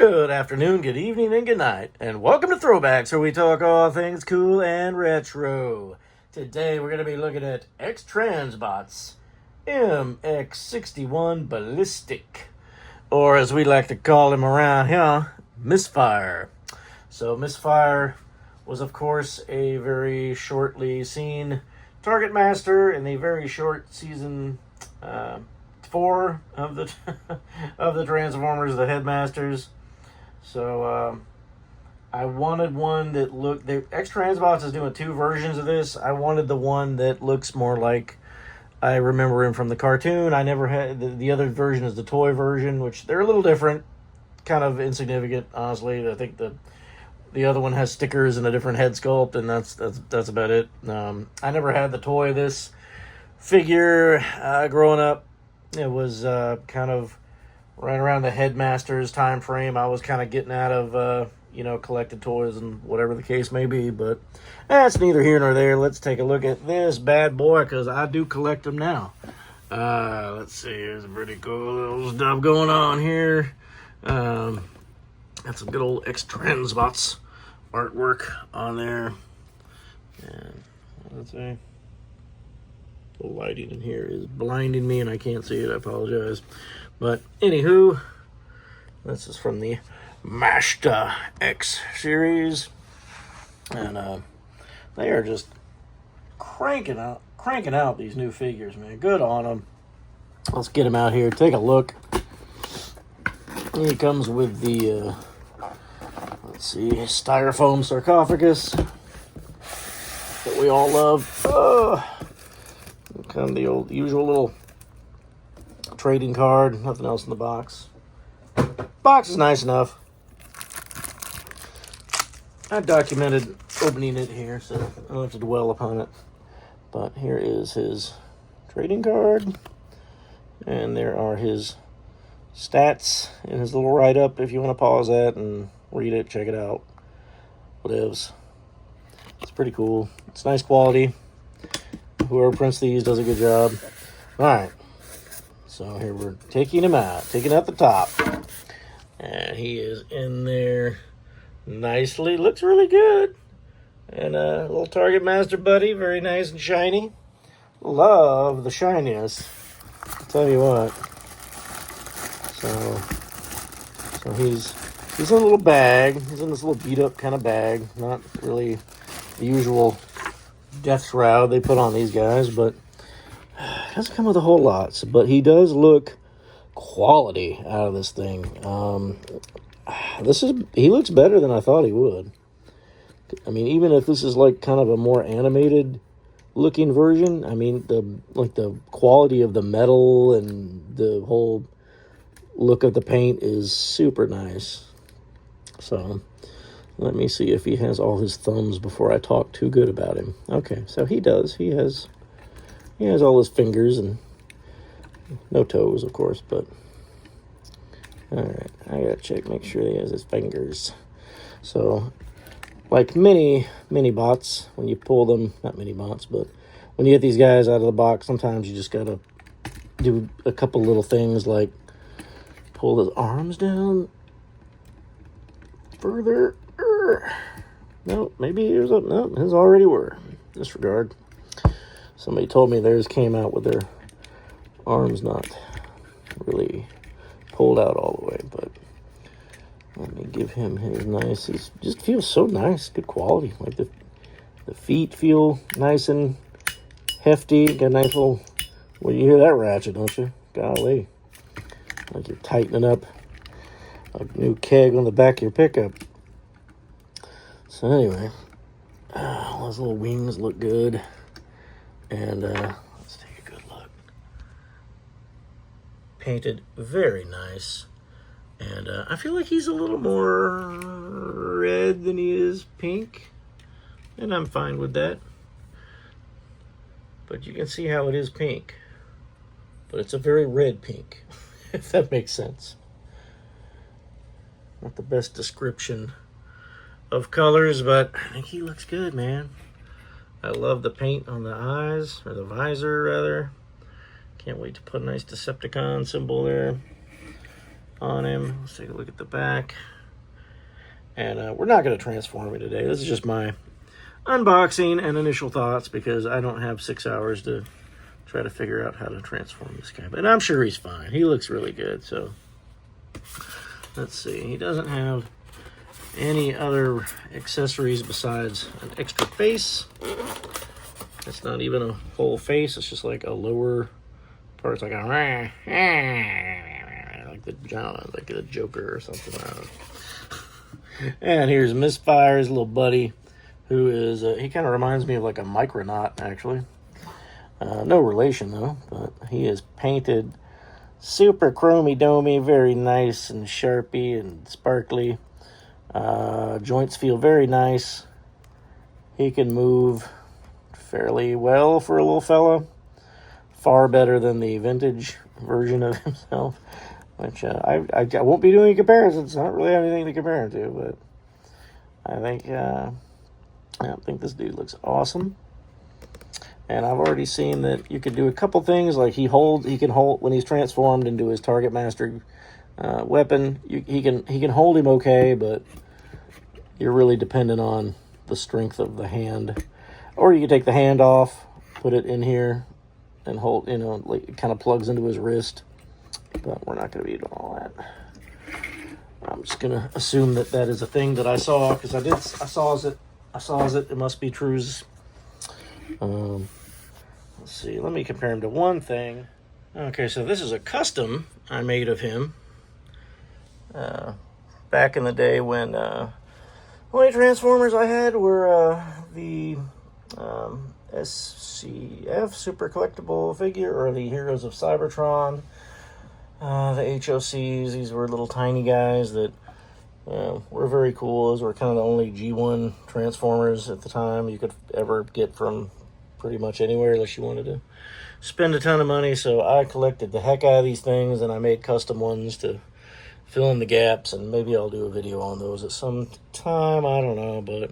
Good afternoon, good evening, and good night, and welcome to Throwbacks, where we talk all things cool and retro. Today we're going to be looking at X-Transbots MX61 Ballistic, or as we like to call him around here, Misfire. So Misfire was, of course, a very shortly seen Targetmaster in the very short season 4 of the of the Transformers, the Headmasters. So I wanted one that looked. X-Transbots is doing 2 versions of this. I wanted the one that looks more like I remember him from the cartoon. I never had the other version is the toy version, which they're a little different, kind of insignificant, honestly. I think the other one has stickers and a different head sculpt, and that's about it. I never had the toy of this figure growing up. It was kind of right around the Headmasters time frame. I was kind of getting out of collected toys and whatever the case may be, but that's neither here nor there. Let's take a look at this bad boy, because I do collect them now. Let's see, there's a pretty cool little stuff going on here. Got some good old X-Transbots artwork on there. And let's see, the lighting in here is blinding me and I can't see it. I apologize. But anywho, this is from the Mashta X series, and they are just cranking out these new figures, man. Good on them. Let's get them out here, take a look. He comes with the let's see, styrofoam sarcophagus that we all love. Kind of the old usual little trading card, nothing else in the box. Box is nice enough. I documented opening it here, so I don't have to dwell upon it. But here is his trading card, and there are his stats and his little write-up if you want to pause that and read it, check it out. Whatevs. It's pretty cool. It's nice quality. Whoever prints these does a good job. Alright. So here we're taking him out. Taking out the top. And he is in there nicely. Looks really good. And a little Targetmaster buddy. Very nice and shiny. Love the shininess. I'll tell you what. So he's in a little bag. He's in this little beat up kind of bag. Not really the usual death shroud they put on these guys, but it doesn't come with a whole lot. But he does look quality out of this thing. He looks better than I thought he would. I mean, even if this is like kind of a more animated looking version, I mean, the quality of the metal and the whole look of the paint is super nice. So let me see if he has all his thumbs before I talk too good about him. Okay, so he does. He has all his fingers and no toes, of course, but alright, I gotta check, make sure he has his fingers. So, like many bots, when you pull them, not many bots, but when you get these guys out of the box, sometimes you just gotta do a couple little things like pull his arms down further. No, maybe here's a no. His already were. Disregard. Somebody told me theirs came out with their arms not really pulled out all the way, but let me give him his nice. He just feels so nice, good quality. Like the feet feel nice and hefty. Got a nice little. Well, you hear that ratchet, don't you? Golly, like you're tightening up a new keg on the back of your pickup. So anyway, those little wings look good, and let's take a good look. Painted very nice, and I feel like he's a little more red than he is pink, and I'm fine with that. But you can see how it is pink, but it's a very red pink, if that makes sense. Not the best description of colors, but I think he looks good, man. I love the paint on the eyes, or the visor rather. Can't wait to put a nice Decepticon symbol there on him. Let's take a look at the back. And we're not going to transform it today. This is just my unboxing and initial thoughts, because I don't have 6 hours to try to figure out how to transform this guy. But I'm sure he's fine. He looks really good. So let's see. He doesn't have any other accessories besides an extra face. It's not even a whole face. It's just like a lower part. It's like a like the Joker or something. I don't know. And here's Misfire's little buddy, who is he kind of reminds me of like a Micronaut, actually. No relation though, but he is painted super chromy domy, very nice and sharpy and sparkly. Joints feel very nice. He can move fairly well for a little fella. Far better than the vintage version of himself, which I won't be doing comparisons. I don't really have anything to compare him to, but I think this dude looks awesome. And I've already seen that you can do a couple things, like he can hold when he's transformed into his Targetmaster weapon. He can hold him okay, but you're really dependent on the strength of the hand. Or you can take the hand off, put it in here, and hold, like it kind of plugs into his wrist. But we're not going to be doing all that. I'm just going to assume that that is a thing that I saw, because I saw it. It must be trues. Let's see. Let me compare him to one thing. Okay, so this is a custom I made of him. Back in the day when the only Transformers I had were the SCF Super Collectible Figure, or the Heroes of Cybertron. The HOCs, these were little tiny guys that were very cool. Those were kind of the only G1 Transformers at the time you could ever get from pretty much anywhere, unless you wanted to spend a ton of money. So I collected the heck out of these things, and I made custom ones to fill in the gaps, and maybe I'll do a video on those at some time. I don't know, but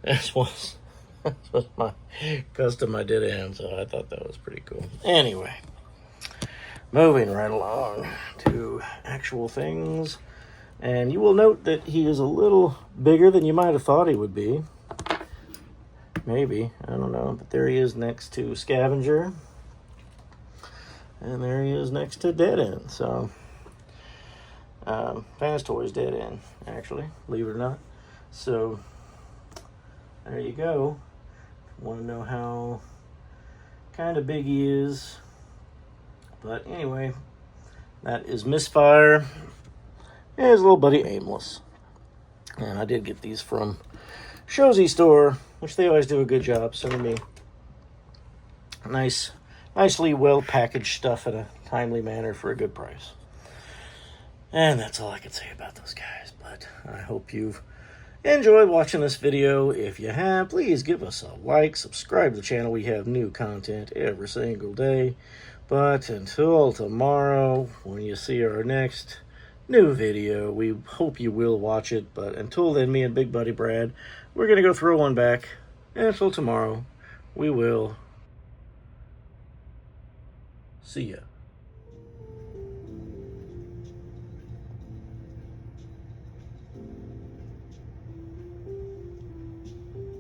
this was my custom I did in, so I thought that was pretty cool. Anyway, moving right along to actual things. And you will note that he is a little bigger than you might have thought he would be. Maybe, I don't know. But there he is next to Scavenger. And there he is next to Dead End. So, Fans Toys Dead End, actually, believe it or not. So, there you go. Want to know how kind of big he is. But anyway, that is Misfire. And his little buddy Aimless. And I did get these from Shozy Store, which they always do a good job sending me nicely well-packaged stuff in a timely manner for a good price. And that's all I can say about those guys. But I hope you've enjoyed watching this video. If you have, please give us a like, subscribe to the channel. We have new content every single day. But until tomorrow, when you see our next new video, we hope you will watch it. But until then, me and Big Buddy Brad, we're going to go throw one back. And until tomorrow, we will see ya.